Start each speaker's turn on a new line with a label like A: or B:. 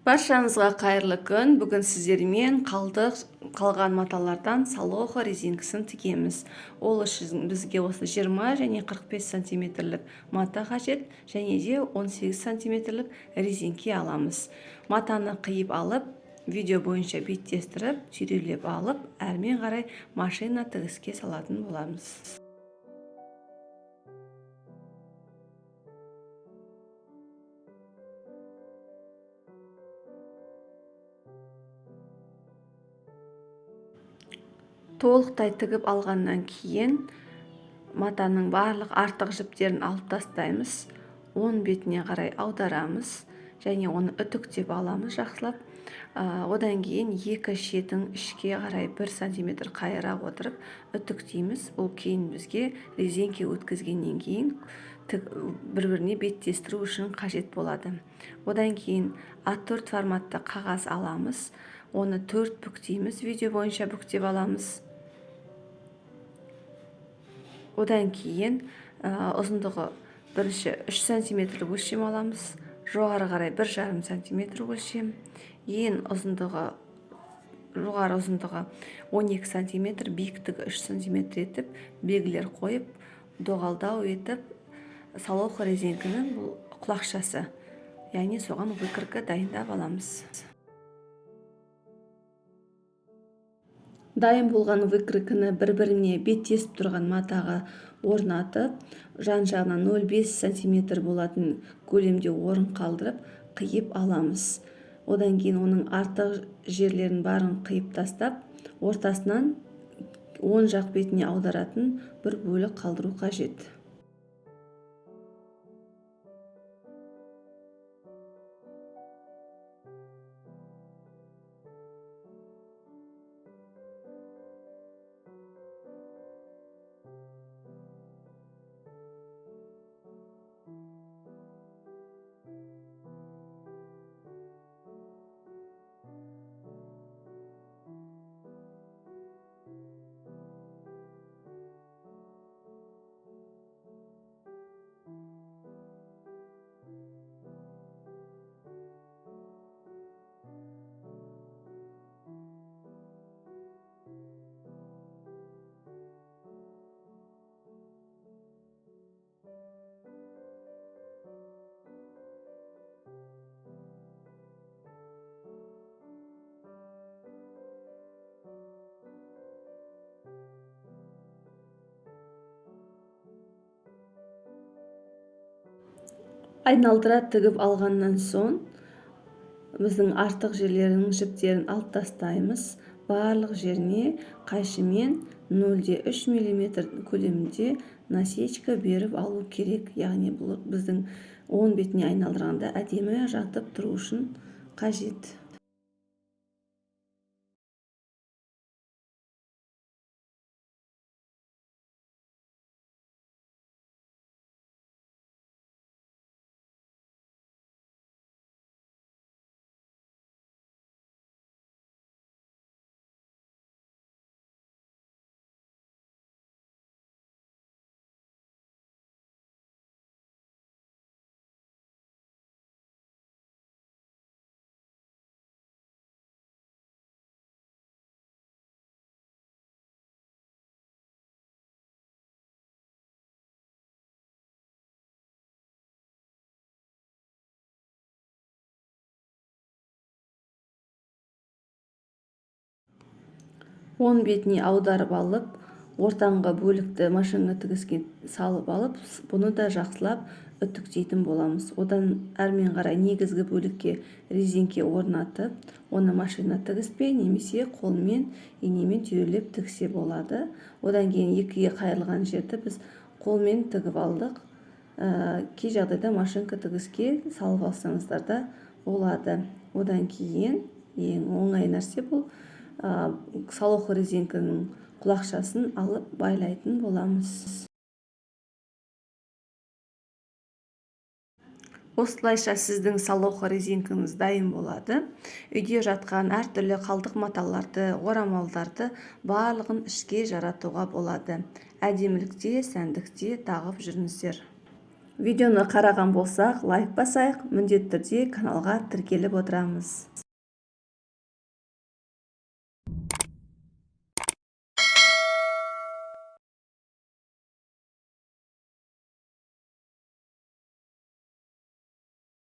A: Баршаңызға қайырлы күн. Бүгін сіздермен қалған маталардан салоха резинкасын тігеміз. Ол үшін бізге осы 20 және 45 сантиметрлік мата қажет, және де 18 сантиметрлік резинке аламыз. Матаны қиып алып, видео бойынша беттестіріп, түйрелеп алып, әрмен қарай машина тігіске салатын боламыз. Толықтай тігіп алғаннан кейін матаның барлық артық жіптерін алып тастаймыз. Оң бетіне қарай аударамыз және оны үтіктеп аламыз жақсылап. Одан кейін екі шетін ішке қарай 1 сантиметр қайыра отырып үтіктейміз. Ол кейін бізге резинке өткізгеннен кейін бір-біріне беттестіру үшін қажет болады. Одан кейін А4 форматта қағаз аламыз. Оны 4 бүктейміз. Видео бойынша бүктеп аламыз. Одан кейін ұзындығы бірінші 3 сантиметр өлшем аламыз. Жоғары қарай 1,5 сантиметр өлшем. Ең жоғары ұзындығы 12 сантиметр, биіктігі 3 сантиметр етіп белгілер қойып, доғалдау етіп, салоха резинканың бұл құлақшасы, яғни соған выкройка дайындап аламыз. Дайын болған выкройканы бір-біріне беттесіп тұрған матаға орнатып, жан-жағынан 0,5 сантиметр болатын көлемде орын қалдырып, қиып аламыз. Одан кейін оның артық жерлерін барын қиып тастап, ортасынан оң жақ бетіне аударатын бір бөлік қалдыру қажет. Айналдыра тігіп алғаннан соң, біздің артық жерлерінің жіптерін алып тастаймыз. Барлық жеріне қайшымен 0,3 мм көлемінде насечка беріп алу керек. Яғни бұл біздің оң бетіне айналдырғанда әдемі жатып тұру үшін қажет. Оң бетіне аударып алып, ортаңғы бөлікті машина тігіске салып алып, бұны да жақсылап үтіктейтін боламыз. Одан әрмен қарай негізгі бөлікке резинке орнатып, оны машина тігіспен немесе қолмен, инемен түйрелеп тігсе болады. Одан кейін екіге қайырылған жерді біз қолмен тігіп алдық. Кей жағдайда машинка тігіске салып алсаңыздар да болады. Одан кейін ең оңай нәрсе бұл салоха резинканың құлақшасын алып байлайтын боламыз. Осылайша сіздің салоха резинкаңыз дайын болады. Үйде жатқан әртүрлі қалдық маталарды, орамалдарды барлығын ішке жаратуға болады. Әдемілікте, сәндікте тағып жүріңіздер. видеоны қараған болсақ лайк басайық, міндетті түрде каналға тіркеліп отырамыз.